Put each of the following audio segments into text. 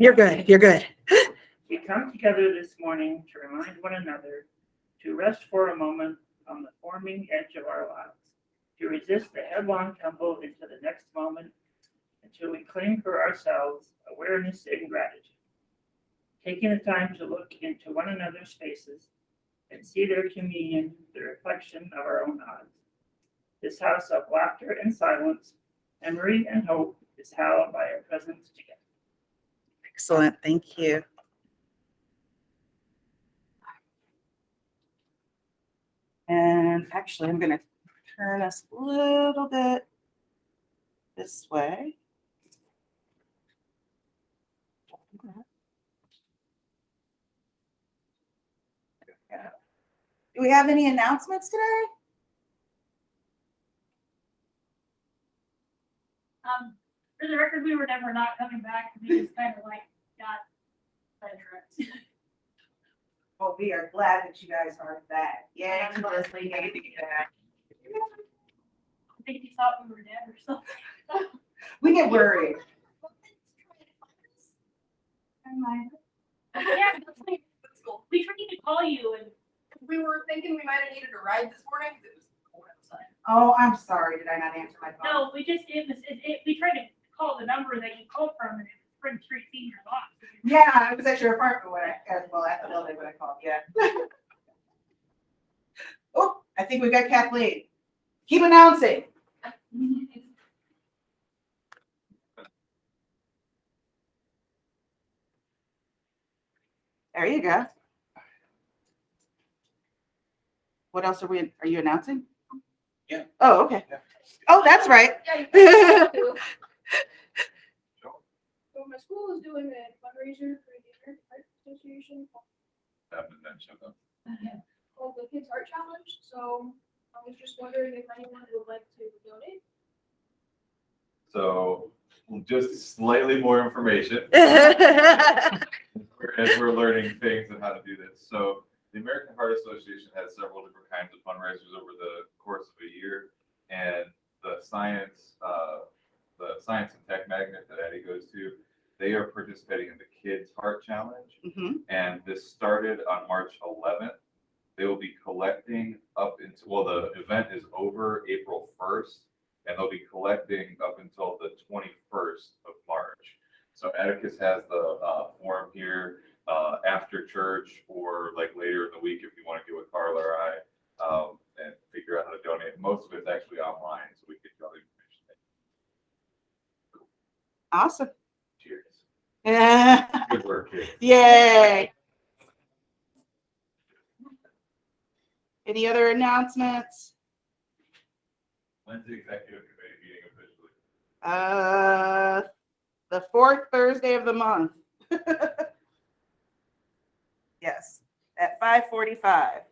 You're good. You're good. We come together this morning to remind one another to rest for a moment on the forming edge of our lives, to resist the headlong tumble into the next moment until we claim for ourselves awareness and gratitude. Taking the time to look into one another's faces and see their communion, the reflection of our own eyes. This house of laughter and silence, memory and hope is hallowed by our presence together. Excellent. Thank you. And actually, I'm going to turn us a little bit this way. Do we have any announcements today? For the record, we were never not coming back. We just kind of like got sidetracked. Well, we are glad that you guys are back. Yay, Yeah, Leslie, yay to get back. I think he thought we were dead or something. We get worried. Yeah, that's cool. We tried to call you and We were thinking we might have needed a ride this morning because it was cold outside. Oh, I'm sorry. Did I not answer my phone? no, we just we tried to call the number that you called from and it was Spring Street Senior Box. Yeah, I was at your apartment when at the building when I called. Yeah. Oh, I think we got Kathleen. Keep announcing. There you go. What else are you announcing? Yeah. Oh, okay. Yeah. Oh, that's right. Yeah, you can too. So my school is doing a fundraiser for the American Heart Association Haven't mentioned them. called the Kids Art Challenge. So I was just wondering if anyone would like to donate. So just slightly more information Yeah. as we're learning things and how to do this. So the American Heart Association has several different kinds of fundraisers over the course of a year, and the science and tech magnet that Eddie goes to, they are participating in the Kids Heart Challenge, and this started on March 11th. They will be collecting up until, the event is over April 1st, and they'll be collecting up until the 21st of March. So Atticus has the form here after church or like later in the week if you want to get with Carla or I and figure out how to donate. Most of it's actually online, so we get you all the information. Awesome. Cheers. Yeah. Good work, kids. Yay. Any other announcements? When's the executive committee meeting officially? The fourth Thursday of the month. Yes, at 5:45.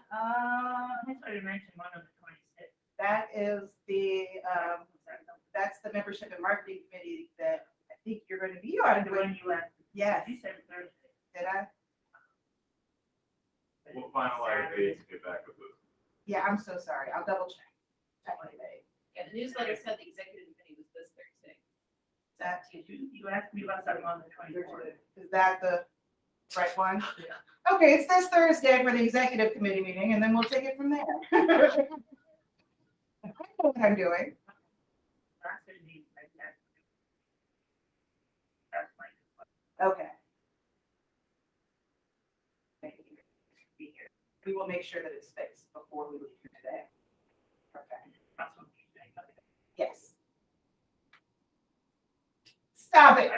I thought you mentioned one of the 26. That is that's the membership and marketing committee that I think you're going to be on. The one you left. Yes. You said Thursday. Did I? We'll finalize dates and get back with those. Yeah, I'm so sorry. I'll double check. Yeah, the newsletter said the executive committee was this Thursday. That You asked me about something on the 24th. is that the right one? Yeah. Okay, it's this Thursday for the executive committee meeting, and then we'll take it from there. I know what I'm doing. That's my. Okay. Thank you. Be here. We will make sure that it's fixed before we leave here today. Okay. That's what you think. Yes. Stop it.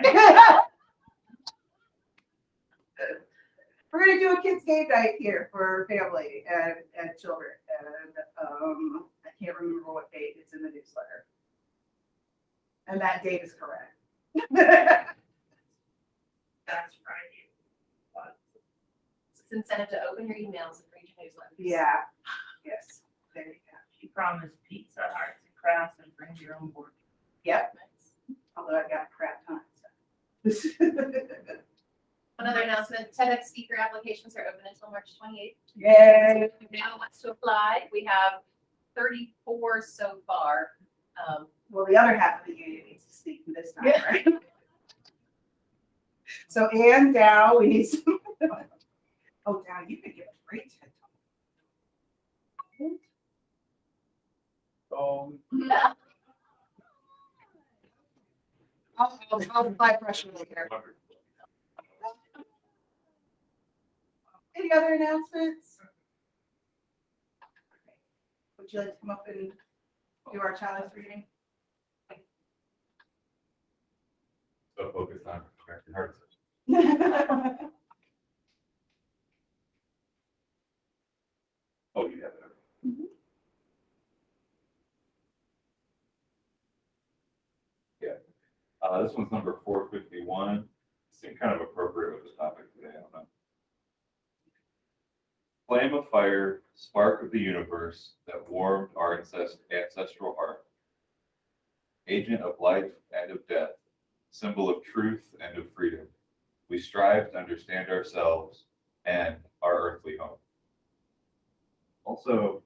We're gonna do a kids' game night here for family and children, and I can't remember what date it's in the newsletter. And that date is correct. That's Friday. It's incentive to open your emails and read your newsletter. Yeah. Yes. There you go. She promised pizza, arts and crafts, and bring your own board. Yep. Although I've got crap time. So. Another announcement, TEDx speaker applications are open until March 28th. Yay. Who now wants to apply? We have 34 so far. Well, the other half of the union needs to speak this time, right? So Ann, Dow, we need some. Oh, Dow, you could give a great TED talk. I'll apply pressure later. Any other announcements? Would you like to come up and do our child's reading? So focused on American Heart Association. Oh, you have it. Mhm. This one's number 451. Seems kind of appropriate with the topic today. I don't know. Flame of fire, spark of the universe that warmed our ancestral heart. Agent of life and of death, symbol of truth and of freedom. We strive to understand ourselves and our earthly home. Also,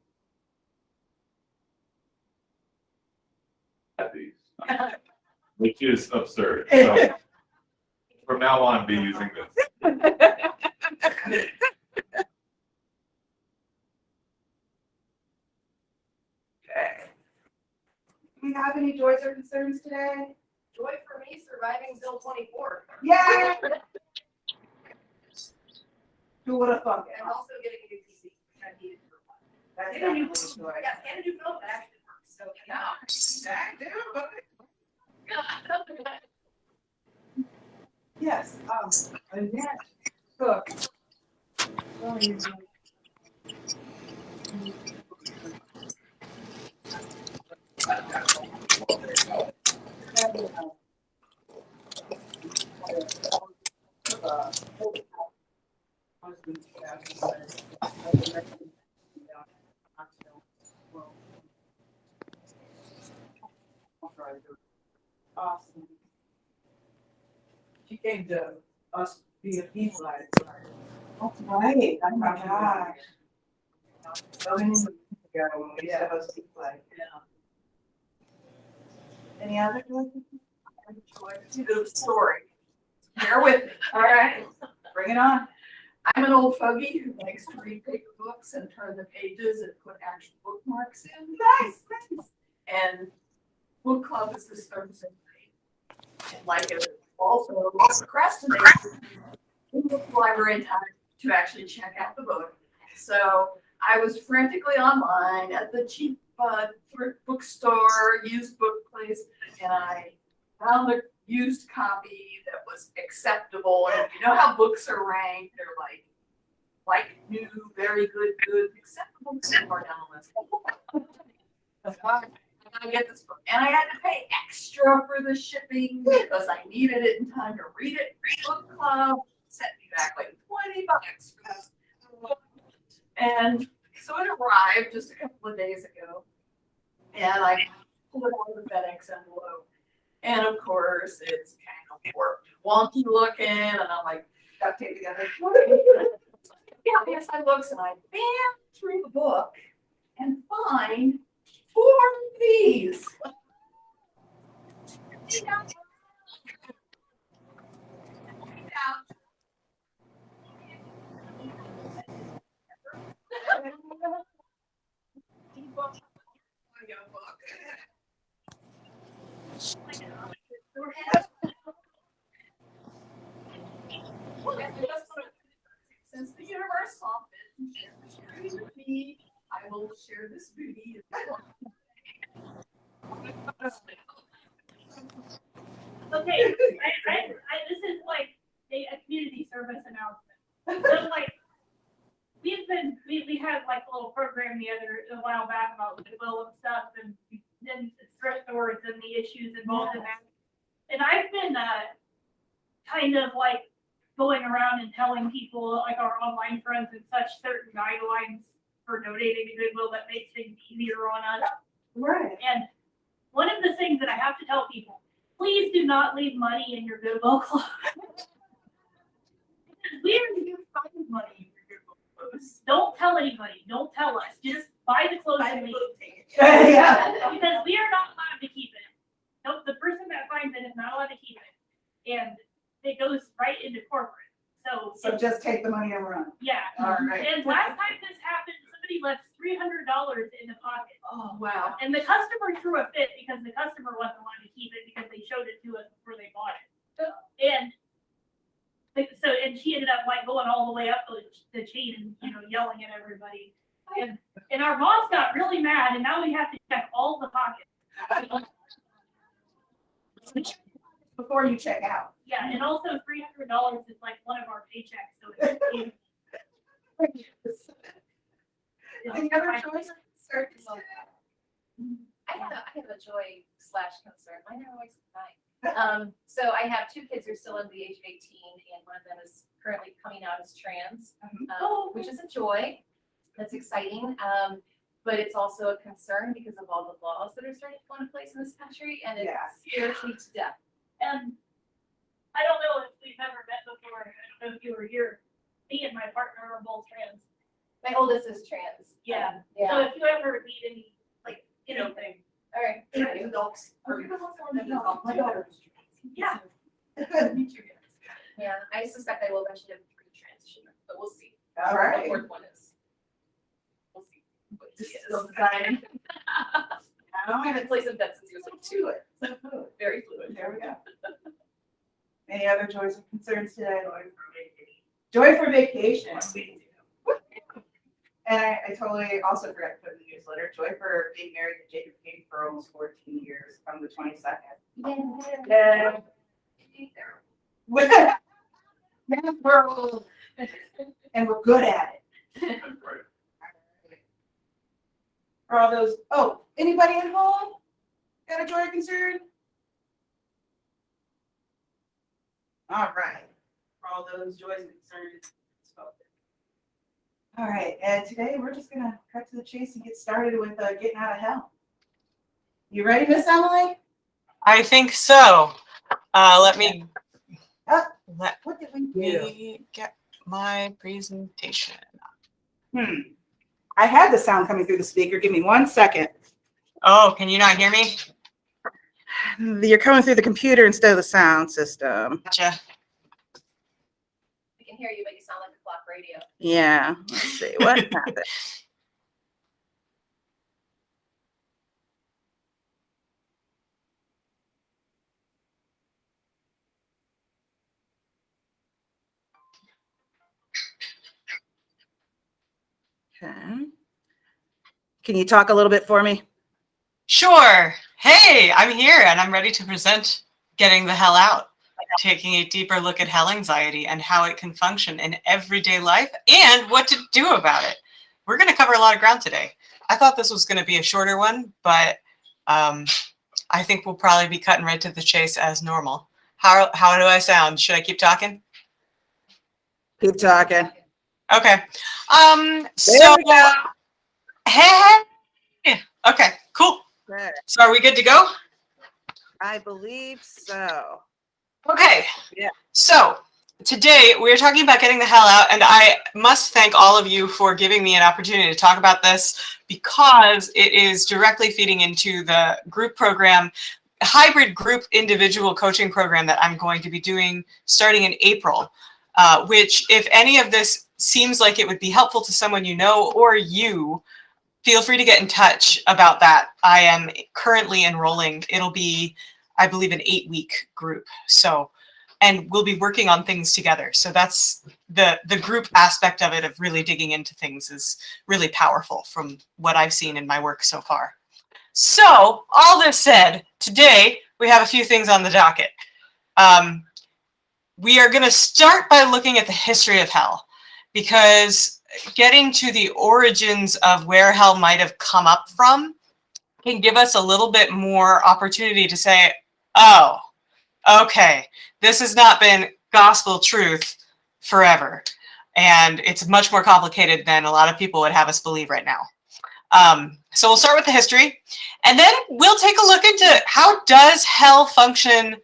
these, which is absurd. So from now on, be using this. Okay. Do we have any joys or concerns today? Joy for me surviving Bill 24. Yeah. Who would have thunk it? And also getting a new PC, which I needed for a while. That's And a new definitely a joy. Yes, and a new phone that actually works. So, yeah. That do. Yes, Annette Cook. Awesome. She came to us via Beeline. That's right. Oh my gosh. So many years ago when we used to host Big Play. Any other? The story. Bear with me. All right, bring it on. I'm an old fogey who likes to read paper books and turn the pages and put actual bookmarks in. Nice. And book club is this Thursday night. And like it also procrastinate in the library time to actually check out the book. So I was frantically online at the cheap thrift bookstore, used book place, and I found a used copy that was acceptable. And you know how books are ranked, they're like new, very good, acceptable, somewhere down the list. I get this book, and I had to pay extra for the shipping because I needed it in time to read it. Book club set me back like $20 for this. And so it arrived just a couple of days ago, and I pulled it out of the FedEx envelope, and of course it's kind of warped, wonky looking, and I'm like, Duct tape together. yeah, yes, I looks and I bam through the book and find 4 of these. Since the universe saw fit and shared this beauty with me, I will share this beauty. Okay, this is like a community service announcement. So like, we had like a little program a while back about Goodwill and stuff, and then thrift stores and the issues involved in that. And I've been kind of like going around and telling people, like our online friends and such, certain guidelines for donating to Goodwill that makes things easier on us. Right. And one of the things that I have to tell people, please do not leave money in your Goodwill club. Where do you find money in your Goodwill clothes? Don't tell anybody. Don't tell us. Just buy the clothes and leave. Yeah. Because we are not allowed to and it goes right into corporate. So, So just take the money and run. yeah. All right. And last time this happened, somebody left $300 in the pocket. Oh, wow. And the customer threw a fit because the customer wasn't wanting to keep it because they showed it to us before they bought it. And and she ended up like going all the way up the chain and, you know, yelling at everybody. And our boss got really mad, and now we have to check all the pockets. Before you check out. Yeah, and also $300 is like one of our paychecks, so it's. Any other choices? I have a joy / concern. Mine are always fine. So I have 2 kids who are still under the age of 18, and one of them is currently coming out as trans, which is a joy. That's exciting. But it's also a concern because of all the laws that are starting to go into place in this country, and it scares me to death. And I don't know if we've ever met before. I don't know if you were here. Me and my partner are both trans. My oldest is trans. Yeah. So Yeah. if you ever need any, like, you know, thing. All right. Adults. My daughter. Yeah. Me too. Yeah, I suspect I will eventually have 3 transition, but we'll see. All right. The 4th one is. We'll see. What he Just is. still deciding. I haven't played some bets since he was like 2. So fluid. Very fluid. There we go. Any other joys or concerns today? Joy for vacation. And I totally also forgot to put in the newsletter, joy for being married to Jacob Katie for almost 14 years from the 22nd. Yeah. We're old. And we're good at it. For all those, anybody at home got a joy or concern? All right, for all those joys and concerns spoken. All right, and today we're just gonna cut to the chase and get started with getting out of hell. You ready, Miss Emily? I think so. Let me What did we do? get my presentation. I had the sound coming through the speaker. Give me 1 second. Oh, can you not hear me? You're coming through the computer instead of the sound system. Gotcha. We can hear you, but you sound like a clock radio. Yeah, let's see what happened. Okay. Can you talk a little bit for me? Sure. Hey, I'm here and I'm ready to present Getting the Hell Out, taking a deeper look at hell anxiety and how it can function in everyday life and what to do about it. We're going to cover a lot of ground today. I thought this was going to be a shorter one, but I think we'll probably be cutting right to the chase as normal. How do I sound? Should I keep talking? Keep talking. Okay. There So, we go. hey. Okay, cool. Good. So are we good to go? I believe so. Okay. Yeah. So today we're talking about getting the hell out, and I must thank all of you for giving me an opportunity to talk about this because it is directly feeding into the group program, hybrid group individual coaching program that I'm going to be doing starting in April, which if any of this seems like it would be helpful to someone you know or you, feel free to get in touch about that. I am currently enrolling. It'll be, I believe, an 8-week group. So, and we'll be working on things together. So that's the group aspect of it, of really digging into things, is really powerful from what I've seen in my work so far. So all this said, today we have a few things on the docket. We are going to start by looking at the history of hell, because getting to the origins of where hell might have come up from can give us a little bit more opportunity to say, oh, okay, this has not been gospel truth forever. And it's much more complicated than a lot of people would have us believe right now. So we'll start with the history, and then we'll take a look into how does hell function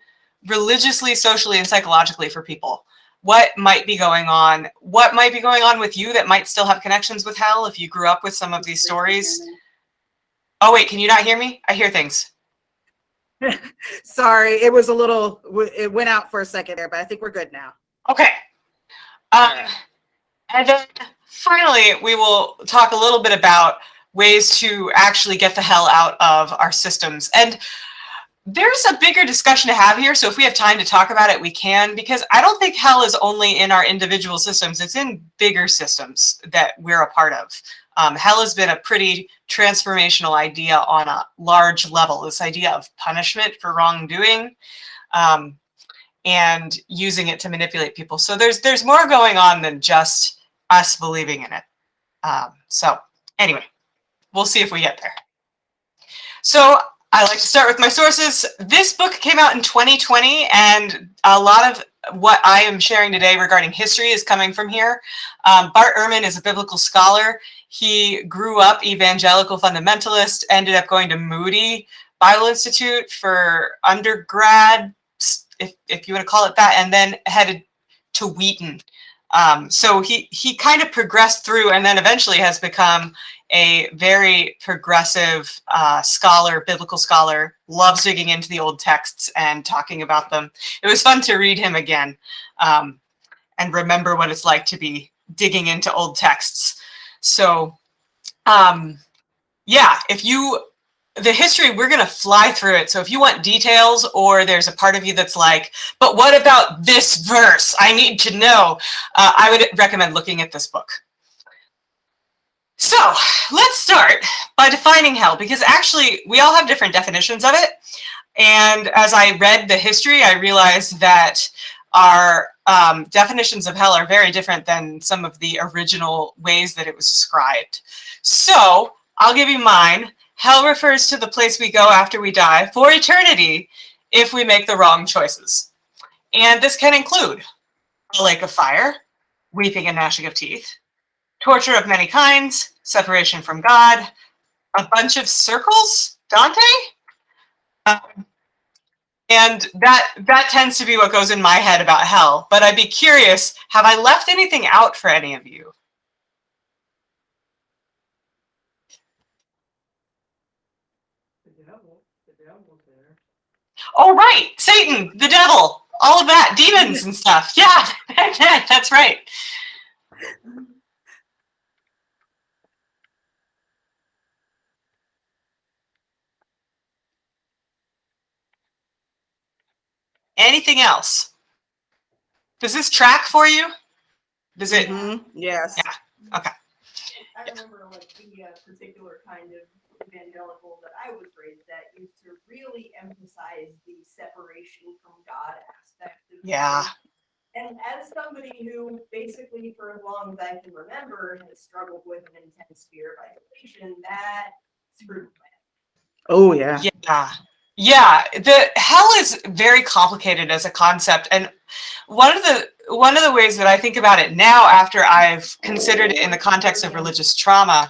religiously, socially, and psychologically for people. What might be going on? What might be going on with you that might still have connections with hell if you grew up with some of these stories? Oh, wait, can you not hear me? I hear things. Sorry, it was a little, it went out for a second there, but I think we're good now. Okay. And then finally, we will talk a little bit about ways to actually get the hell out of our systems. And there's a bigger discussion to have here. So if we have time to talk about it, we can, because I don't think hell is only in our individual systems. It's in bigger systems that we're a part of. Hell has been a pretty transformational idea on a large level. This idea of punishment for wrongdoing, and using it to manipulate people. So there's more going on than just us believing in it. So anyway, we'll see if we get there. So I like to start with my sources. This book came out in 2020, and a lot of what I am sharing today regarding history is coming from here. Bart Ehrman is a biblical scholar. He grew up evangelical fundamentalist, ended up going to Moody Bible Institute for undergrad, if you want to call it that, and then headed to Wheaton. So he kind of progressed through and then eventually has become a very progressive scholar, biblical scholar, loves digging into the old texts and talking about them. It was fun to read him again and remember what it's like to be digging into old texts. So yeah, the history, we're going to fly through it. So if you want details, or there's a part of you that's like, but what about this verse? I need to know. I would recommend looking at this book. So let's start by defining hell, because actually we all have different definitions of it. And as I read the history, I realized that our definitions of hell are very different than some of the original ways that it was described. So I'll give you mine. Hell refers to the place we go after we die for eternity if we make the wrong choices. And this can include a lake of fire, weeping and gnashing of teeth, torture of many kinds, separation from God, a bunch of circles, Dante? And that tends to be what goes in my head about hell. But I'd be curious, have I left anything out for any of you? The devil's there. Oh, right, Satan, the devil, all of that, demons and stuff. Yeah, that's right. Anything else? Does this track for you? Does it? Yes. Yeah. Okay. I remember like the particular kind of evangelical that I was raised at used to really emphasize the separation from God aspect of Yeah. faith. And as somebody who basically for as long as I can remember has struggled with an intense fear of isolation, that screwed my head. Oh yeah. Yeah. Yeah. The hell is very complicated as a concept. And one of the ways that I think about it now, after I've considered it in the context of religious trauma,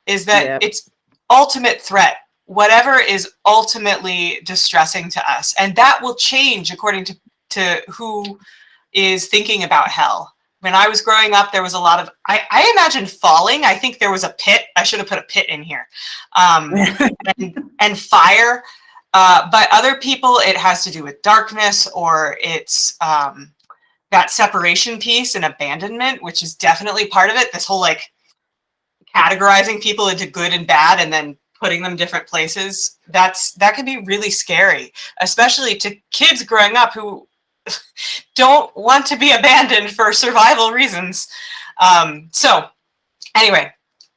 is that it's ultimate threat, whatever is ultimately distressing to us. And that will change according to who is thinking about hell. When I was growing up, there was a lot of, I imagine falling. I think there was a pit. I should have put a pit in here. And fire. But other people, it has to do with darkness, or it's that separation piece and abandonment, which is definitely part of it. This whole like categorizing people into good and bad and then putting them different places. That can be really scary, especially to kids growing up who don't want to be abandoned for survival reasons. So anyway,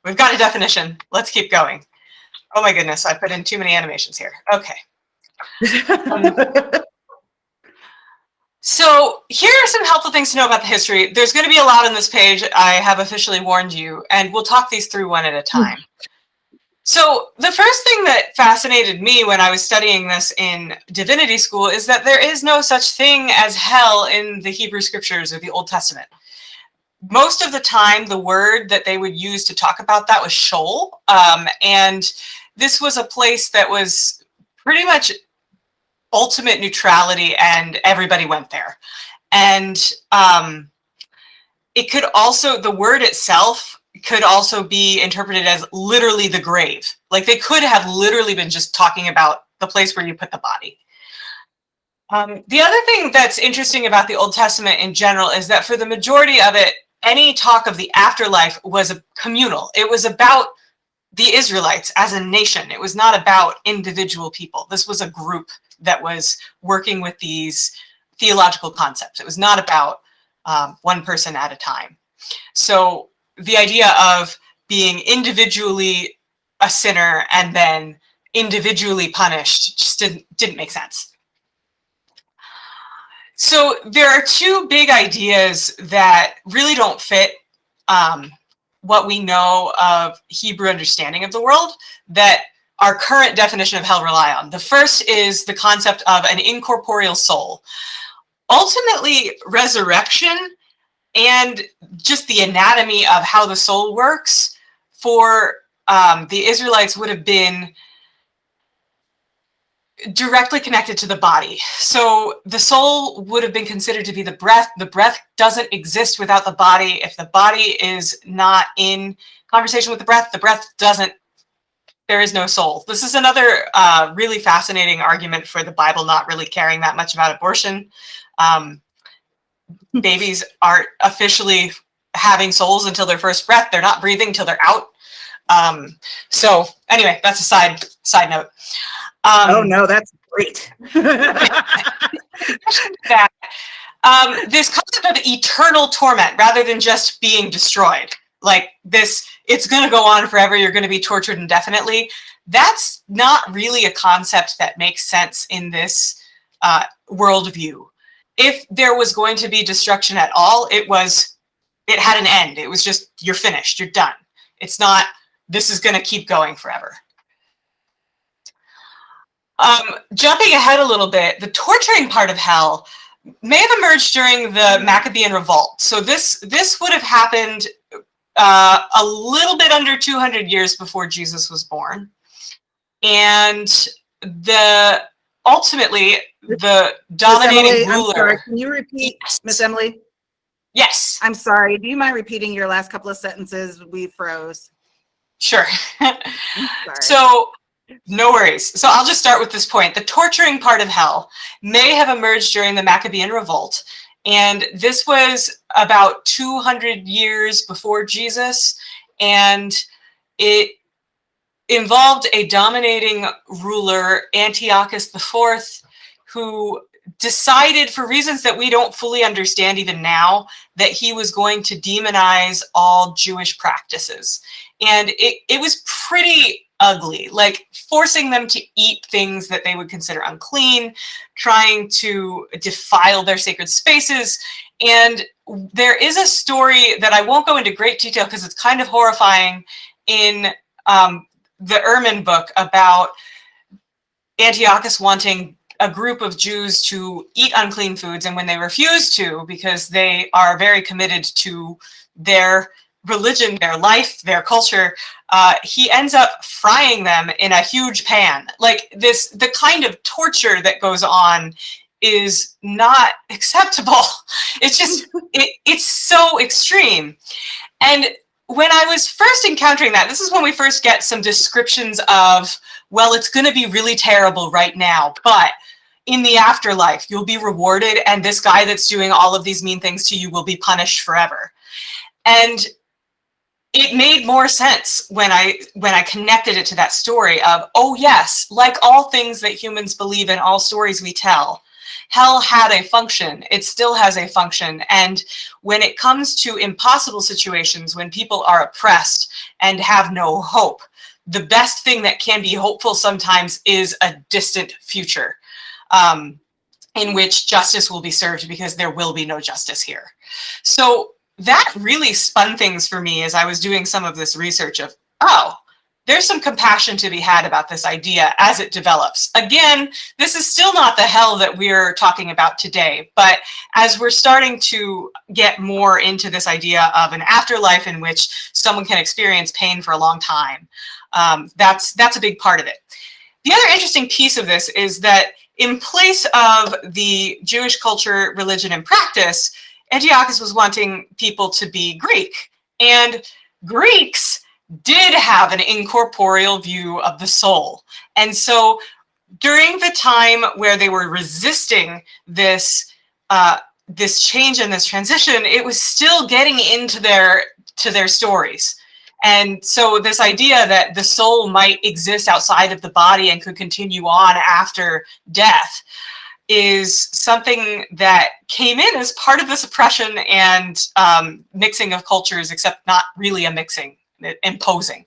we've got a definition. Let's keep going. Oh my goodness, I put in too many animations here. Okay. So here are some helpful things to know about the history. There's going to be a lot on this page. I have officially warned you, and we'll talk these through one at a time. So the first thing that fascinated me when I was studying this in divinity school is that there is no such thing as hell in the Hebrew scriptures or the Old Testament. Most of the time, the word that they would use to talk about that was Sheol. And this was a place that was pretty much ultimate neutrality, and everybody went there. And it could also, the word itself could also be interpreted as literally the grave. Like they could have literally been just talking about the place where you put the body. The other thing that's interesting about the Old Testament in general is that for the majority of it, any talk of the afterlife was communal. It was about the Israelites as a nation. It was not about individual people. This was a group that was working with these theological concepts. It was not about one person at a time. So the idea of being individually a sinner and then individually punished just didn't make sense. So there are two big ideas that really don't fit what we know of Hebrew understanding of the world that our current definition of hell rely on. The first is the concept of an incorporeal soul. Ultimately, resurrection and just the anatomy of how the soul works for the Israelites would have been directly connected to the body. So the soul would have been considered to be the breath. The breath doesn't exist without the body. If the body is not in conversation with the breath doesn't, there is no soul. This is another really fascinating argument for the Bible not really caring that much about abortion. Babies aren't officially having souls until their first breath. They're not breathing till they're out. So anyway, that's a side note. Oh no, that's great. That this concept of eternal torment rather than just being destroyed, like this, it's going to go on forever. You're going to be tortured indefinitely. That's not really a concept that makes sense in this worldview. If there was going to be destruction at all, it had an end. It was just, you're finished, you're done. It's not, this is going to keep going forever. Jumping ahead a little bit, the torturing part of hell may have emerged during the Maccabean revolt. So this would have happened a little bit under 200 years before Jesus was born. And ultimately, the dominating ruler. I'm sorry, can you repeat, Miss Emily? Yes. I'm sorry. Do you mind repeating your last couple of sentences? We froze. Sure. Sorry. So, no worries. So I'll just start with this point. The torturing part of hell may have emerged during the Maccabean revolt. And this was about 200 years before Jesus. And it involved a dominating ruler, Antiochus IV, who decided, for reasons that we don't fully understand even now, that he was going to demonize all Jewish practices. And it was pretty ugly, like forcing them to eat things that they would consider unclean, trying to defile their sacred spaces. And there is a story that I won't go into great detail because it's kind of horrifying in the Ehrman book about Antiochus wanting a group of Jews to eat unclean foods, and when they refuse to, because they are very committed to their religion, their life, their culture, he ends up frying them in a huge pan. Like this, the kind of torture that goes on is not acceptable. It's just, it's so extreme. And when I was first encountering that, this is when we first get some descriptions of, well, it's going to be really terrible right now, but in the afterlife, you'll be rewarded, and this guy that's doing all of these mean things to you will be punished forever. And it made more sense when I connected it to that story of, oh yes, like all things that humans believe in, all stories we tell, hell had a function. It still has a function. And when it comes to impossible situations, when people are oppressed and have no hope, the best thing that can be hopeful sometimes is a distant future in which justice will be served, because there will be no justice here. So that really spun things for me as I was doing some of this research of, oh, there's some compassion to be had about this idea as it develops. Again, this is still not the hell that we're talking about today, but as we're starting to get more into this idea of an afterlife in which someone can experience pain for a long time, that's a big part of it. The other interesting piece of this is that in place of the Jewish culture, religion, and practice, Antiochus was wanting people to be Greek, and Greeks did have an incorporeal view of the soul. And so during the time where they were resisting this this change and this transition, it was still getting into their stories. And so this idea that the soul might exist outside of the body and could continue on after death is something that came in as part of this oppression and mixing of cultures, except not really a mixing, imposing.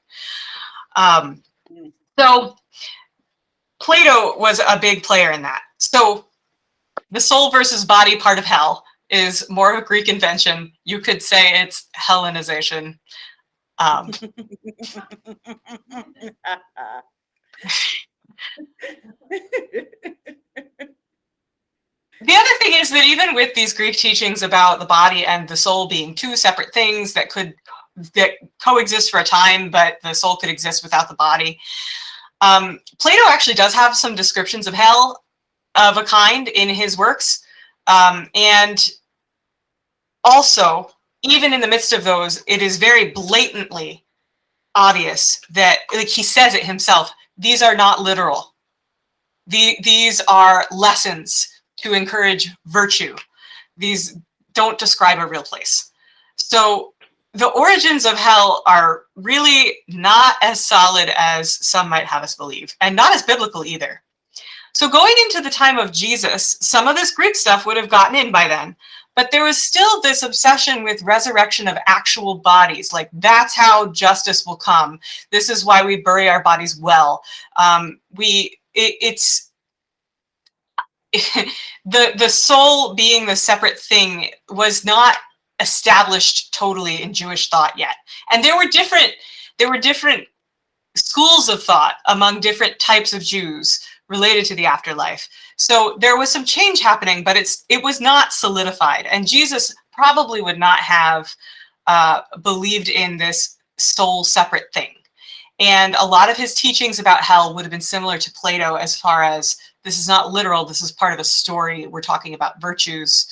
So Plato was a big player in that. So the soul versus body part of hell is more of a Greek invention. You could say it's Hellenization. The other thing is that even with these Greek teachings about the body and the soul being two separate things that coexist for a time, but the soul could exist without the body, Plato actually does have some descriptions of hell of a kind in his works. And also, even in the midst of those, it is very blatantly obvious that, like he says it himself, these are not literal. These are lessons to encourage virtue. These don't describe a real place. So the origins of hell are really not as solid as some might have us believe, and not as biblical either. So going into the time of Jesus, some of this Greek stuff would have gotten in by then, but there was still this obsession with resurrection of actual bodies. Like, that's how justice will come. This is why we bury our bodies well. The soul being the separate thing was not established totally in Jewish thought yet. And there were different schools of thought among different types of Jews related to the afterlife. So there was some change happening, but it was not solidified. And Jesus probably would not have believed in this soul separate thing. And a lot of his teachings about hell would have been similar to Plato, as far as this is not literal, this is part of a story. We're talking about virtues.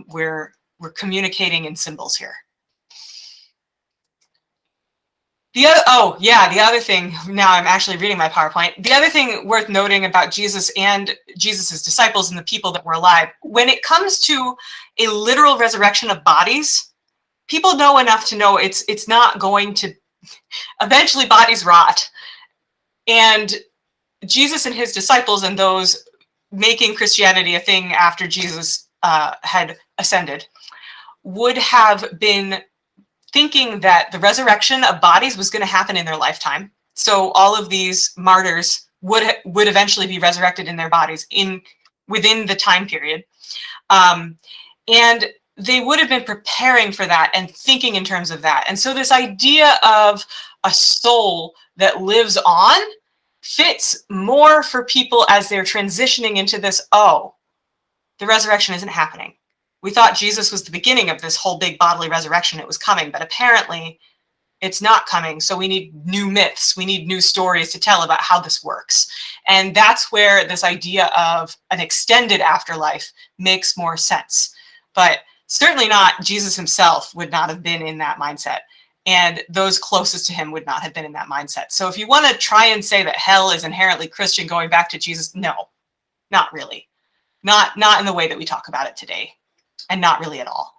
We're communicating in symbols here. The other thing, now I'm actually reading my PowerPoint. The other thing worth noting about Jesus and Jesus's disciples and the people that were alive, when it comes to a literal resurrection of bodies, people know enough to know it's not going to, eventually bodies rot. And Jesus and his disciples and those making Christianity a thing after Jesus had ascended would have been thinking that the resurrection of bodies was going to happen in their lifetime. So all of these martyrs would eventually be resurrected in their bodies within the time period. And they would have been preparing for that and thinking in terms of that. And so this idea of a soul that lives on fits more for people as they're transitioning into this, oh, the resurrection isn't happening. We thought Jesus was the beginning of this whole big bodily resurrection. It was coming, but apparently it's not coming. So we need new myths. We need new stories to tell about how this works. And that's where this idea of an extended afterlife makes more sense. But certainly not, Jesus himself would not have been in that mindset. And those closest to him would not have been in that mindset. So if you want to try and say that hell is inherently Christian going back to Jesus, no, not really. Not in the way that we talk about it today. And not really at all.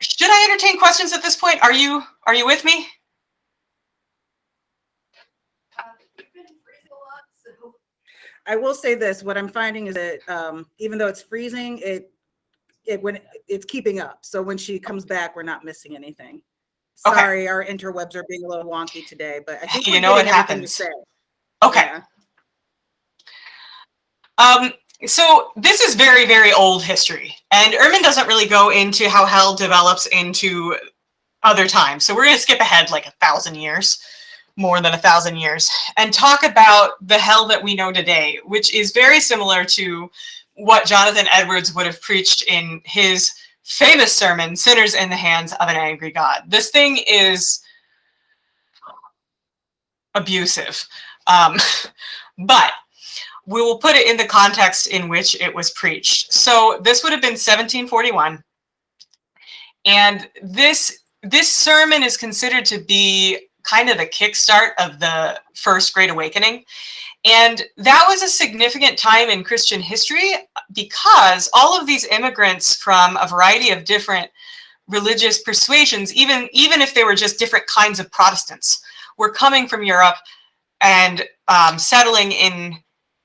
Should I entertain questions at this point? Are you with me? I will say this: what I'm finding is that even though it's freezing, it's keeping up. So when she comes back, we're not missing anything. Okay. Sorry, our interwebs are being a little wonky today, but I think you know what happens. Okay. Yeah. So this is very, very old history, and Ehrman doesn't really go into how hell develops into other times. So we're going to skip ahead like 1,000 years, more than 1,000 years, and talk about the hell that we know today, which is very similar to what Jonathan Edwards would have preached in his famous sermon, Sinners in the Hands of an Angry God. This thing is abusive, but we will put it in the context in which it was preached. So this would have been 1741. And this sermon is considered to be kind of the kickstart of the First Great Awakening. And that was a significant time in Christian history because all of these immigrants from a variety of different religious persuasions, even if they were just different kinds of Protestants, were coming from Europe and settling in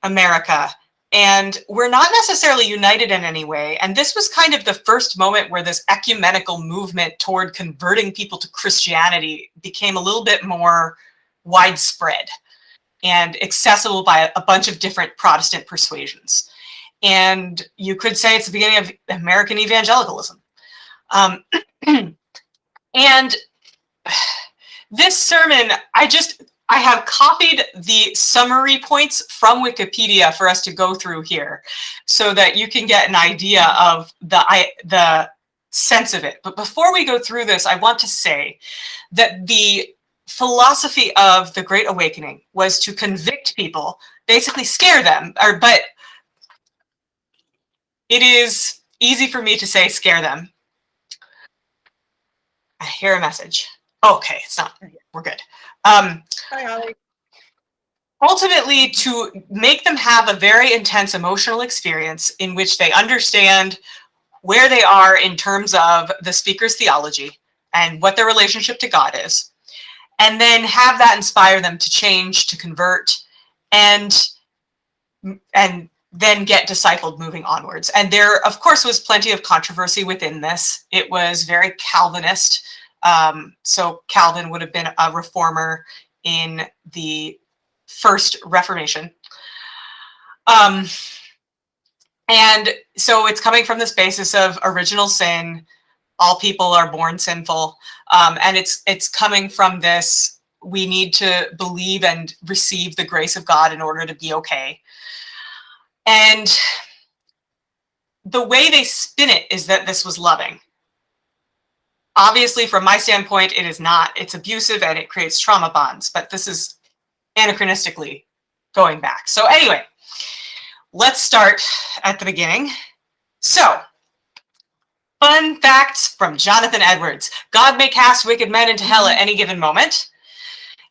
America. And we're not necessarily united in any way. And this was kind of the first moment where this ecumenical movement toward converting people to Christianity became a little bit more widespread and accessible by a bunch of different Protestant persuasions. And you could say it's the beginning of American evangelicalism. And this sermon, I have copied the summary points from Wikipedia for us to go through here so that you can get an idea of the sense of it. But before we go through this, I want to say that the philosophy of the Great Awakening was to convict people, basically scare them, but it is easy for me to say scare them. I hear a message. Okay, it's not, we're good. Hi, Holly. Ultimately, to make them have a very intense emotional experience in which they understand where they are in terms of the speaker's theology and what their relationship to God is, and then have that inspire them to change, to convert, and then get discipled moving onwards. And there, of course, was plenty of controversy within this. It was very Calvinist. So Calvin would have been a reformer in the First Reformation. And so it's coming from this basis of original sin. All people are born sinful. And it's coming from this, we need to believe and receive the grace of God in order to be okay. And the way they spin it is that this was loving. Obviously, from my standpoint, it is not. It's abusive and it creates trauma bonds, but this is anachronistically going back. So anyway, let's start at the beginning. So, fun facts from Jonathan Edwards. God may cast wicked men into hell at any given moment.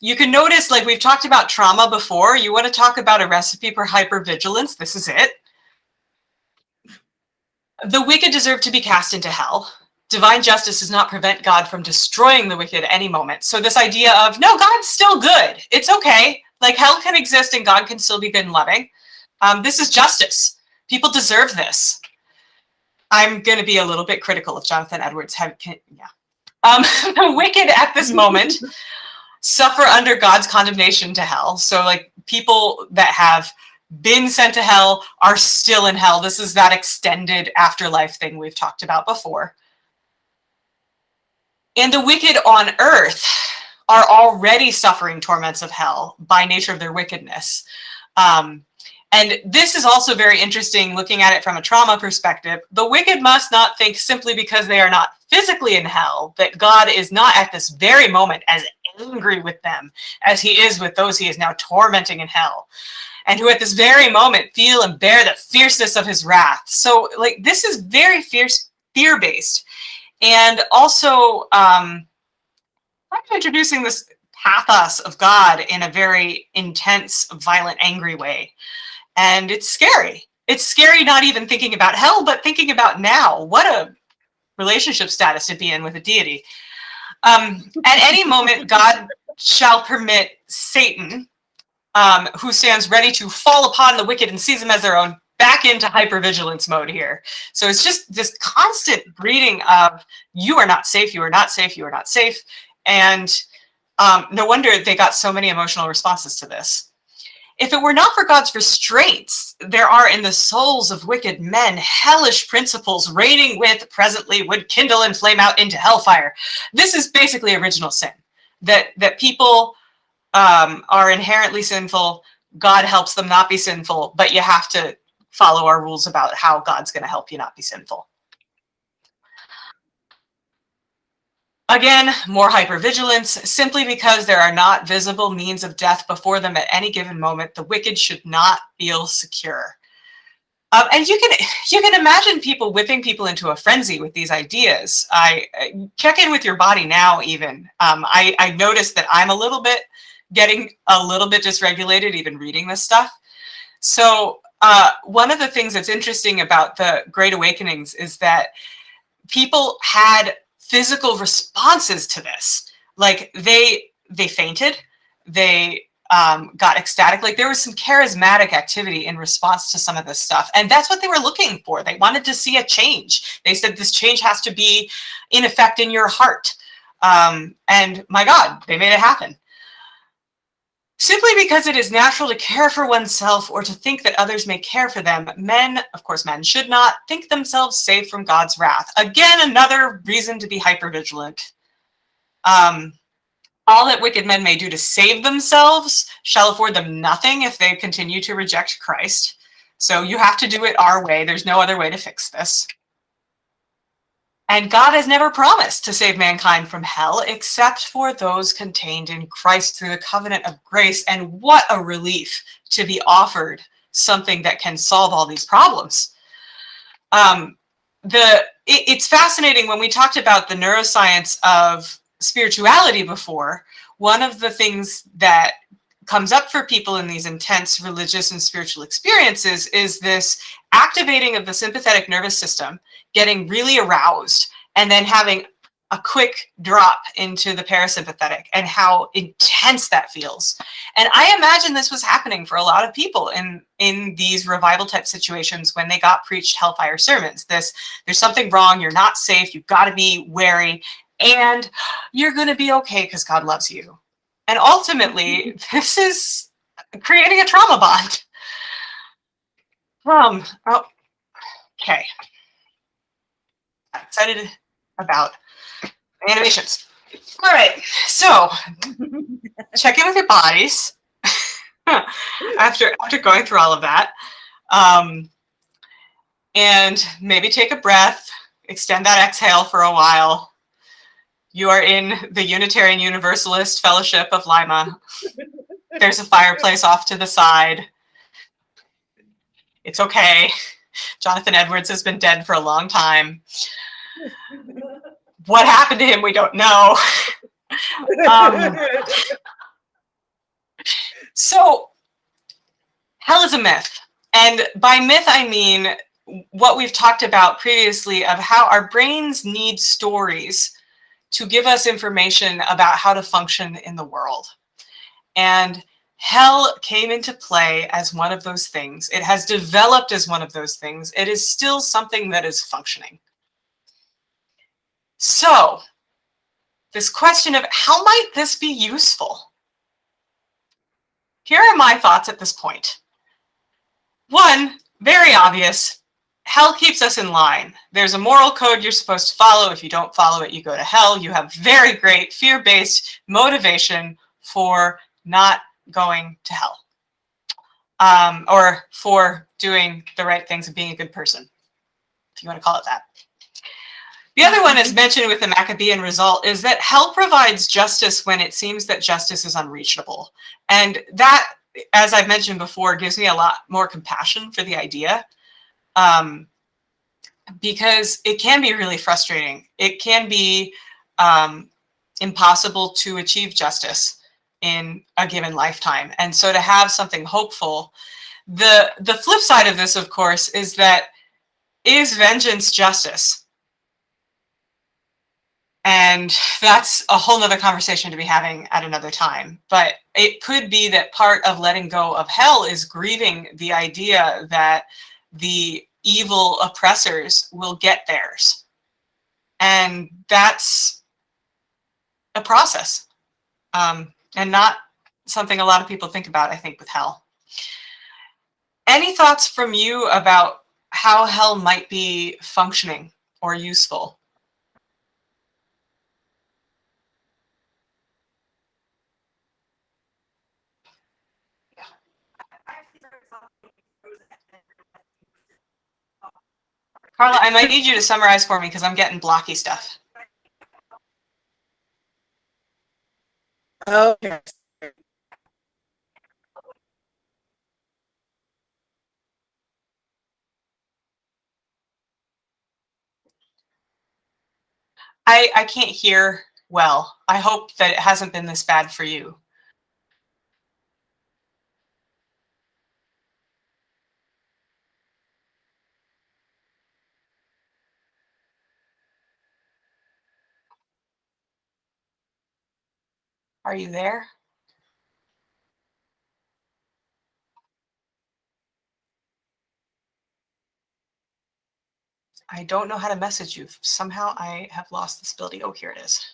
You can notice, like we've talked about trauma before, you want to talk about a recipe for hypervigilance, this is it. The wicked deserve to be cast into hell. Divine justice does not prevent God from destroying the wicked at any moment. So this idea of, no, God's still good. It's okay. Like hell can exist and God can still be good and loving. This is justice. People deserve this. I'm going to be a little bit critical of Jonathan Edwards. The wicked at this moment suffer under God's condemnation to hell. So like people that have been sent to hell are still in hell. This is that extended afterlife thing we've talked about before. And the wicked on earth are already suffering torments of hell by nature of their wickedness. And this is also very interesting looking at it from a trauma perspective. The wicked must not think simply because they are not physically in hell that God is not at this very moment as angry with them as he is with those he is now tormenting in hell, and who at this very moment feel and bear the fierceness of his wrath. So like this is very fierce, fear-based. And also I'm introducing this pathos of God in a very intense, violent, angry way. And it's scary. It's scary not even thinking about hell, but thinking about now. What a relationship status to be in with a deity. At any moment, God shall permit Satan, who stands ready to fall upon the wicked and seize them as their own, back into hypervigilance mode here. So it's just this constant breeding of you are not safe, you are not safe, you are not safe. And no wonder they got so many emotional responses to this. If it were not for God's restraints, there are in the souls of wicked men hellish principles reigning with presently would kindle and flame out into hellfire. This is basically original sin, that people are inherently sinful. God helps them not be sinful, but you have to follow our rules about how God's going to help you not be sinful. Again, more hypervigilance. Simply because there are not visible means of death before them at any given moment, the wicked should not feel secure. And you can imagine people whipping people into a frenzy with these ideas. I check in with your body now. Even I noticed that I'm getting a little bit dysregulated even reading this stuff. So one of the things that's interesting about the Great Awakenings is that people had physical responses to this. Like they fainted, they got ecstatic. Like there was some charismatic activity in response to some of this stuff. And that's what they were looking for. They wanted to see a change. They said this change has to be in effect in your heart. And my God, they made it happen. Simply because it is natural to care for oneself or to think that others may care for them, men, of course, men should not think themselves safe from God's wrath. Again, another reason to be hypervigilant. All that wicked men may do to save themselves shall afford them nothing if they continue to reject Christ. So you have to do it our way. There's no other way to fix this. And God has never promised to save mankind from hell except for those contained in Christ through the covenant of grace. And what a relief to be offered something that can solve all these problems. It's fascinating when we talked about the neuroscience of spirituality before. One of the things that comes up for people in these intense religious and spiritual experiences is this activating of the sympathetic nervous system, getting really aroused, and then having a quick drop into the parasympathetic, and how intense that feels. And I imagine this was happening for a lot of people in these revival type situations when they got preached hellfire sermons. There's something wrong, you're not safe, you've got to be wary, and you're going to be okay because God loves you. And ultimately, this is creating a trauma bond. Okay. I'm excited about animations. All right, so check in with your bodies after going through all of that. And maybe take a breath, extend that exhale for a while. You are in the Unitarian Universalist Fellowship of Lima. There's a fireplace off to the side. It's okay. Jonathan Edwards has been dead for a long time. What happened to him, we don't know. So, hell is a myth. And by myth, I mean what we've talked about previously of how our brains need stories to give us information about how to function in the world. And hell came into play as one of those things. It has developed as one of those things. It is still something that is functioning. So, this question of how might this be useful? Here are my thoughts at this point. One, very obvious, hell keeps us in line. There's a moral code you're supposed to follow. If you don't follow it, you go to hell. You have very great fear-based motivation for not going to hell, or for doing the right things and being a good person, if you want to call it that. The other one, as mentioned with the Maccabean result, is that hell provides justice when it seems that justice is unreachable. And that, as I've mentioned before, gives me a lot more compassion for the idea, because it can be really frustrating. It can be impossible to achieve justice in a given lifetime. And so to have something hopeful, the flip side of this, of course, is that is vengeance justice? And that's a whole nother conversation to be having at another time. But it could be that part of letting go of hell is grieving the idea that the evil oppressors will get theirs. And that's a process, and not something a lot of people think about, I think, with hell. Any thoughts from you about how hell might be functioning or useful? Carla, I might need you to summarize for me because I'm getting blocky stuff. Okay. I can't hear well. I hope that it hasn't been this bad for you. Are you there? I don't know how to message you. Somehow I have lost this ability. Oh, here it is.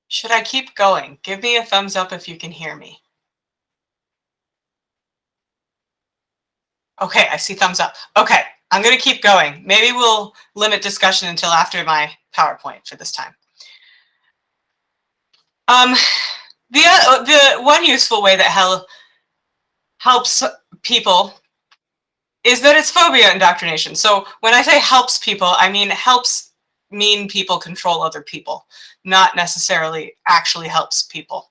Should I keep going? Give me a thumbs up if you can hear me. Okay, I see thumbs up. Okay, I'm going to keep going. Maybe we'll limit discussion until after my PowerPoint for this time. The one useful way that hell helps people is that it's phobia indoctrination. So when I say helps people, I mean helps mean people control other people, not necessarily actually helps people.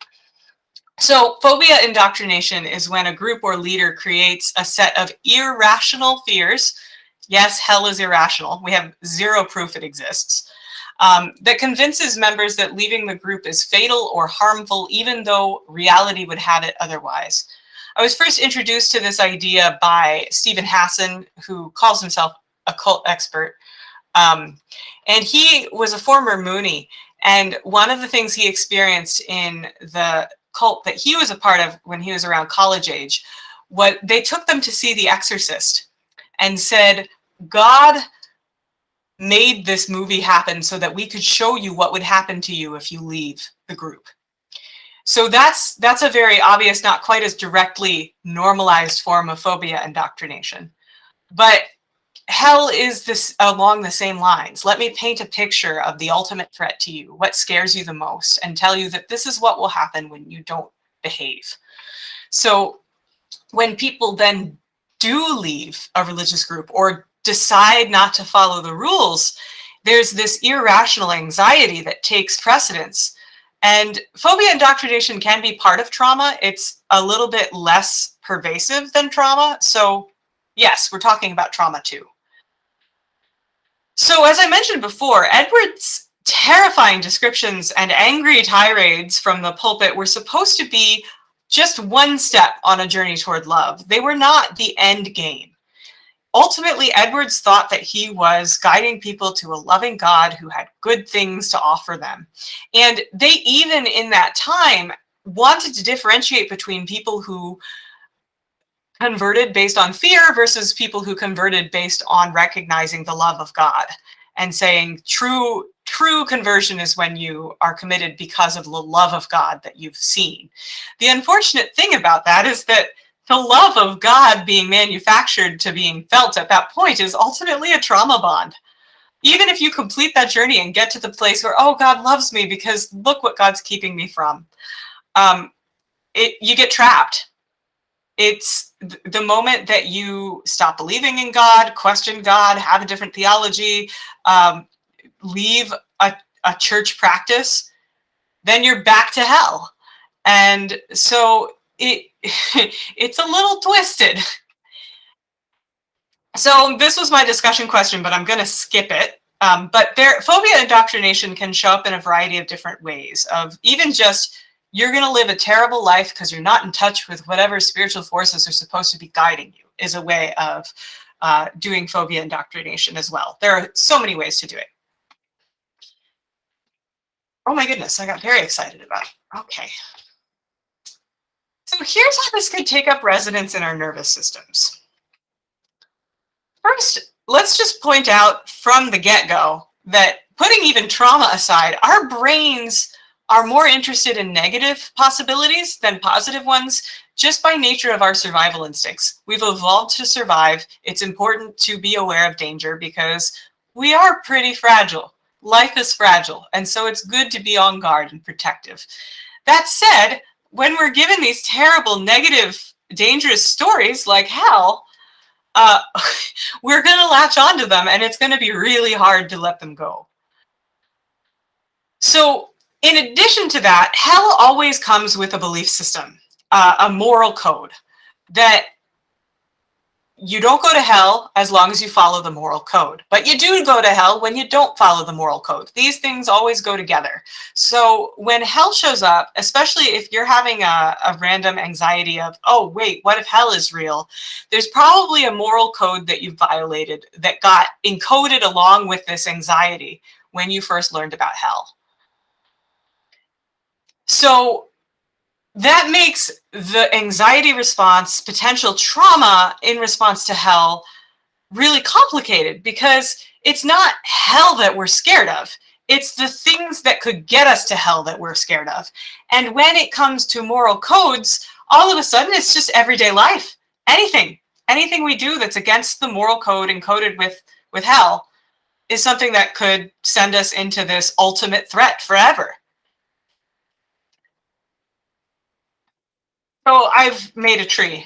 So phobia indoctrination is when a group or leader creates a set of irrational fears. Yes, hell is irrational. We have zero proof it exists. That convinces members that leaving the group is fatal or harmful, even though reality would have it otherwise. I was first introduced to this idea by Stephen Hassan, who calls himself a cult expert. And he was a former Moonie. And one of the things he experienced in the cult that he was a part of when he was around college age, what they took them to see The Exorcist and said, God made this movie happen so that we could show you what would happen to you if you leave the group. So that's a very obvious, not quite as directly normalized form of phobia indoctrination. But hell is this along the same lines. Let me paint a picture of the ultimate threat to you, what scares you the most, and tell you that this is what will happen when you don't behave. So when people then do leave a religious group or decide not to follow the rules, there's this irrational anxiety that takes precedence. And phobia indoctrination can be part of trauma. It's a little bit less pervasive than trauma. So yes, we're talking about trauma too. So as I mentioned before, Edward's terrifying descriptions and angry tirades from the pulpit were supposed to be just one step on a journey toward love. They were not the end game. Ultimately, Edwards thought that he was guiding people to a loving God who had good things to offer them. And they even in that time wanted to differentiate between people who converted based on fear versus people who converted based on recognizing the love of God and saying true conversion is when you are committed because of the love of God that you've seen. The unfortunate thing about that is that the love of God being manufactured to being felt at that point is ultimately a trauma bond. Even if you complete that journey and get to the place where, oh, God loves me because look what God's keeping me from, you get trapped. It's the moment that you stop believing in God, question God, have a different theology, leave a church practice, then you're back to hell. And so it's a little twisted. So this was my discussion question, but I'm going to skip it. But phobia indoctrination can show up in a variety of different ways of even just you're going to live a terrible life because you're not in touch with whatever spiritual forces are supposed to be guiding you is a way of doing phobia indoctrination as well. There are so many ways to do it. Oh my goodness, I got very excited about it. Okay. So here's how this could take up residence in our nervous systems. First, let's just point out from the get-go that putting even trauma aside, our brains are more interested in negative possibilities than positive ones just by nature of our survival instincts. We've evolved to survive. It's important to be aware of danger because we are pretty fragile. Life is fragile, and so it's good to be on guard and protective. That said, when we're given these terrible, negative, dangerous stories like hell, we're going to latch onto them, and it's going to be really hard to let them go. So in addition to that, hell always comes with a belief system, a moral code, that you don't go to hell as long as you follow the moral code, but you do go to hell when you don't follow the moral code. These things always go together. So when hell shows up, especially if you're having a random anxiety of, oh, wait, what if hell is real? There's probably a moral code that you violated that got encoded along with this anxiety when you first learned about hell. So that makes the anxiety response, potential trauma in response to hell, really complicated, because it's not hell that we're scared of. It's the things that could get us to hell that we're scared of. And when it comes to moral codes, all of a sudden it's just everyday life. Anything we do that's against the moral code encoded with hell is something that could send us into this ultimate threat forever. So I've made a tree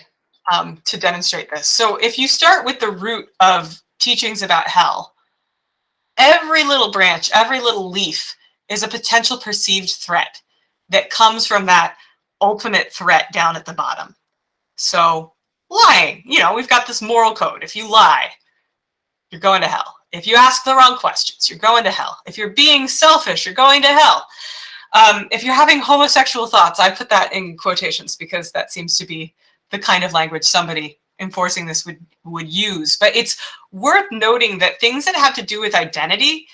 to demonstrate this. So if you start with the root of teachings about hell, every little branch, every little leaf is a potential perceived threat that comes from that ultimate threat down at the bottom. So lying, we've got this moral code. If you lie, you're going to hell. If you ask the wrong questions, you're going to hell. If you're being selfish, you're going to hell. If you're having homosexual thoughts, I put that in quotations because that seems to be the kind of language somebody enforcing this would use. But it's worth noting that things that have to do with identity,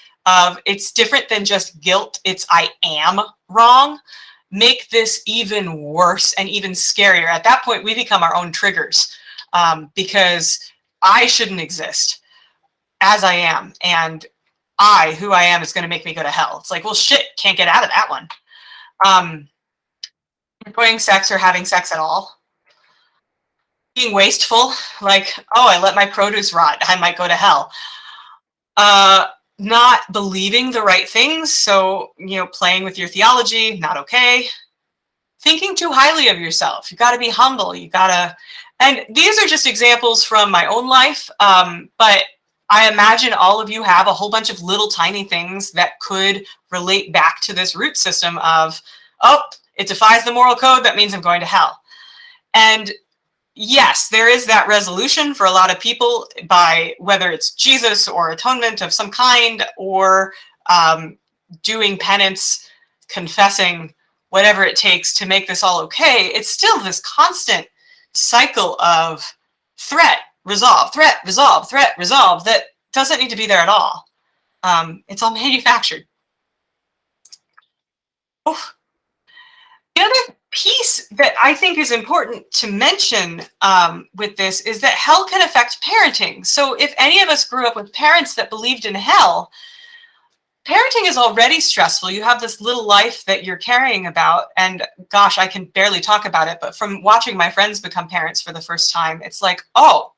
it's different than just guilt, it's I am wrong, make this even worse and even scarier. At that point, we become our own triggers because I shouldn't exist as I am. And who I am is going to make me go to hell. It's like, well, shit, can't get out of that one. Enjoying sex or having sex at all. Being wasteful, like, oh, I let my produce rot, I might go to hell. Not believing the right things, so, playing with your theology, not okay. Thinking too highly of yourself. You got to be humble. And these are just examples from my own life, but I imagine all of you have a whole bunch of little tiny things that could relate back to this root system of, oh, it defies the moral code, that means I'm going to hell. And yes, there is that resolution for a lot of people by whether it's Jesus or atonement of some kind, or doing penance, confessing, whatever it takes to make this all okay. It's still this constant cycle of threat, resolve, threat, resolve, threat, resolve, that doesn't need to be there at all. It's all manufactured. Oh. The other piece that I think is important to mention with this is that hell can affect parenting. So if any of us grew up with parents that believed in hell, parenting is already stressful. You have this little life that you're carrying about, and gosh, I can barely talk about it, but from watching my friends become parents for the first time, it's like, oh,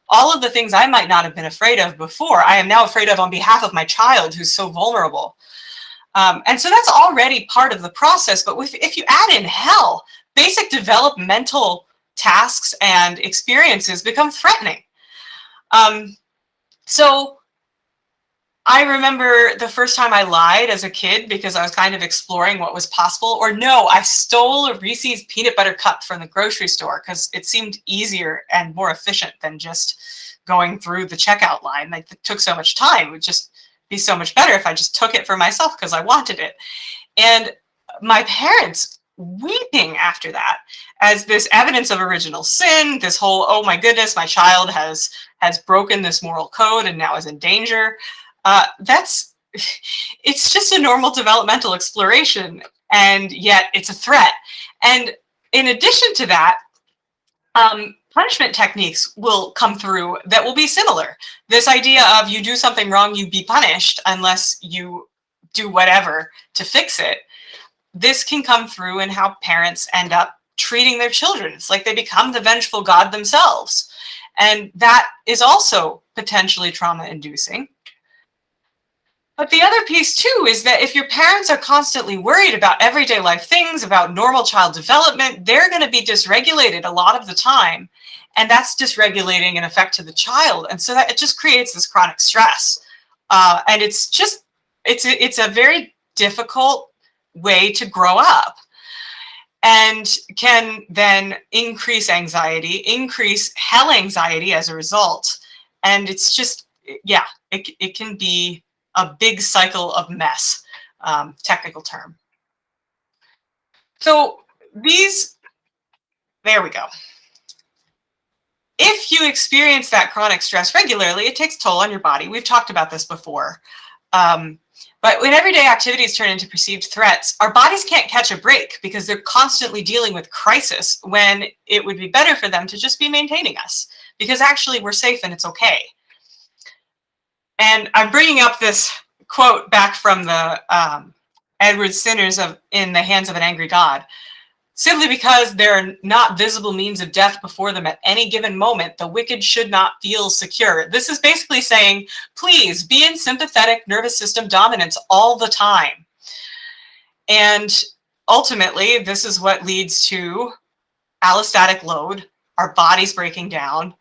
all of the things I might not have been afraid of before, I am now afraid of on behalf of my child who's so vulnerable. And so that's already part of the process. But if you add in hell, basic developmental tasks and experiences become threatening. So I remember the first time I lied as a kid because I was kind of exploring what was possible. Or no, I stole a Reese's peanut butter cup from the grocery store because it seemed easier and more efficient than just going through the checkout line. Like, it took so much time. It would just be so much better if I just took it for myself because I wanted it. And my parents weeping after that as this evidence of original sin, this whole, oh my goodness, my child has broken this moral code and now is in danger. It's just a normal developmental exploration, and yet it's a threat. And in addition to that, punishment techniques will come through that will be similar. This idea of you do something wrong, you be punished unless you do whatever to fix it. This can come through in how parents end up treating their children. It's like they become the vengeful God themselves. And that is also potentially trauma-inducing. But the other piece too is that if your parents are constantly worried about everyday life things, about normal child development, they're going to be dysregulated a lot of the time. And that's dysregulating an effect to the child. And so that it just creates this chronic stress. And it's a very difficult way to grow up, and can then increase anxiety, increase hell anxiety as a result. And it's just, yeah, it can be a big cycle of mess, technical term. So there we go. If you experience that chronic stress regularly, it takes a toll on your body. We've talked about this before. But when everyday activities turn into perceived threats, our bodies can't catch a break because they're constantly dealing with crisis, when it would be better for them to just be maintaining us, because actually we're safe and it's okay. And I'm bringing up this quote back from the Edward Sinners of In the Hands of an Angry God. Simply because there are not visible means of death before them at any given moment, the wicked should not feel secure. This is basically saying, please be in sympathetic nervous system dominance all the time. And ultimately, this is what leads to allostatic load, our bodies breaking down,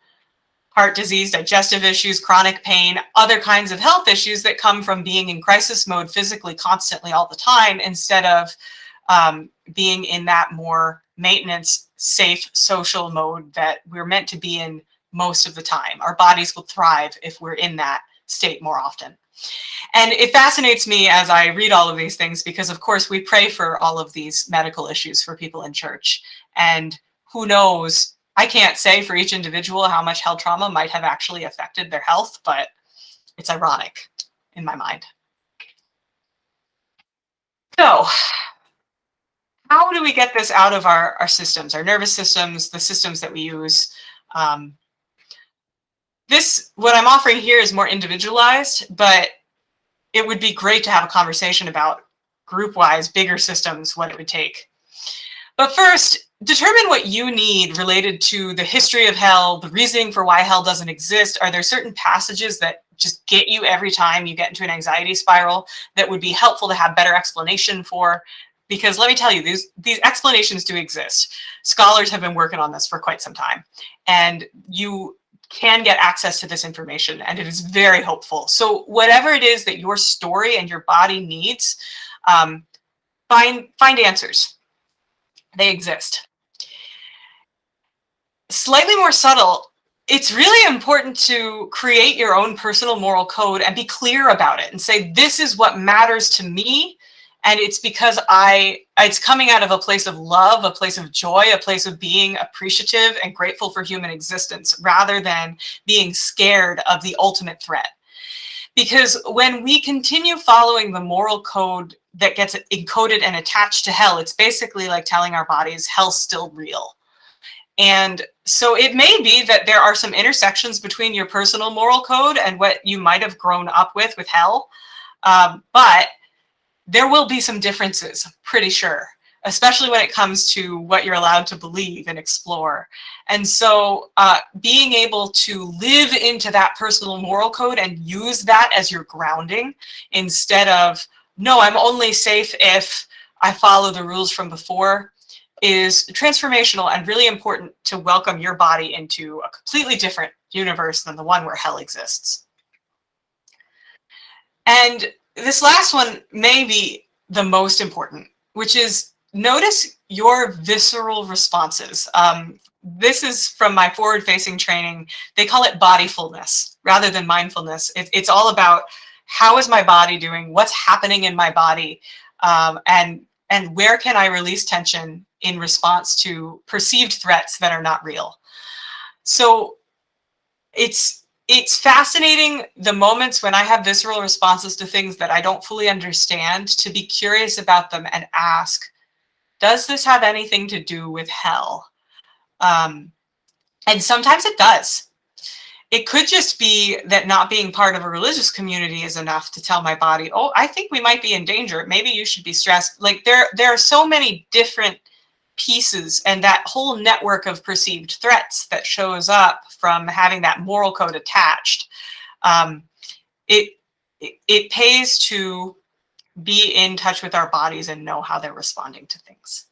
heart disease, digestive issues, chronic pain, other kinds of health issues that come from being in crisis mode physically constantly all the time, instead of being in that more maintenance, safe social mode that we're meant to be in most of the time. Our bodies will thrive if we're in that state more often. And it fascinates me as I read all of these things, because of course we pray for all of these medical issues for people in church. And who knows, I can't say for each individual how much health trauma might have actually affected their health, but it's ironic in my mind. So, how do we get this out of our systems, our nervous systems, the systems that we use? What I'm offering here is more individualized, but it would be great to have a conversation about group-wise, bigger systems, what it would take. But first, determine what you need related to the history of hell, the reasoning for why hell doesn't exist. Are there certain passages that just get you every time you get into an anxiety spiral that would be helpful to have better explanation for? Because let me tell you, these explanations do exist. Scholars have been working on this for quite some time, and you can get access to this information, and it is very hopeful. So whatever it is that your story and your body needs, find answers. They exist. Slightly more subtle, it's really important to create your own personal moral code and be clear about it and say, this is what matters to me. And it's because it's coming out of a place of love, a place of joy, a place of being appreciative and grateful for human existence, rather than being scared of the ultimate threat. Because when we continue following the moral code that gets encoded and attached to hell, it's basically like telling our bodies hell's still real. And so it may be that there are some intersections between your personal moral code and what you might have grown up with hell, but there will be some differences, I'm pretty sure, especially when it comes to what you're allowed to believe and explore. And so being able to live into that personal moral code and use that as your grounding, instead of, no, I'm only safe if I follow the rules from before, is transformational and really important to welcome your body into a completely different universe than the one where hell exists. And this last one may be the most important, which is notice your visceral responses. This is from my forward-facing training. They call it bodyfulness rather than mindfulness. It's all about, how is my body doing? What's happening in my body? And where can I release tension in response to perceived threats that are not real? So it's fascinating, the moments when I have visceral responses to things that I don't fully understand, to be curious about them and ask, does this have anything to do with hell? And sometimes it does. It could just be that not being part of a religious community is enough to tell my body, oh, I think we might be in danger. Maybe you should be stressed. Like there are so many different pieces and that whole network of perceived threats that shows up from having that moral code attached. It pays to be in touch with our bodies and know how they're responding to things.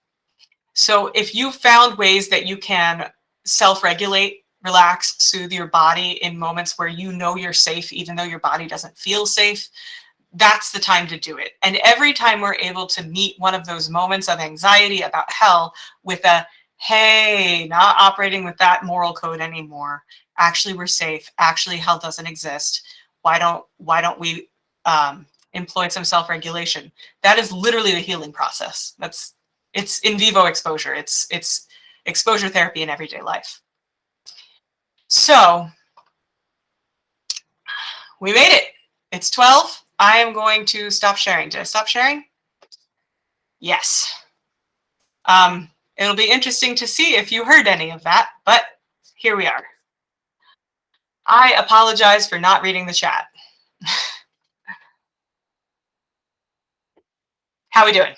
So if you found ways that you can self-regulate relax, soothe your body in moments where you know you're safe, even though your body doesn't feel safe, that's the time to do it. And every time we're able to meet one of those moments of anxiety about hell with a, hey, not operating with that moral code anymore. Actually, we're safe. Actually, hell doesn't exist. Why don't we employ some self-regulation? That is literally the healing process. It's in vivo exposure. It's exposure therapy in everyday life. So we made it. It's 12. I am going to stop sharing. Did I stop sharing? Yes. It'll be interesting to see if you heard any of that, but here we are. I apologize for not reading the chat. How we doing?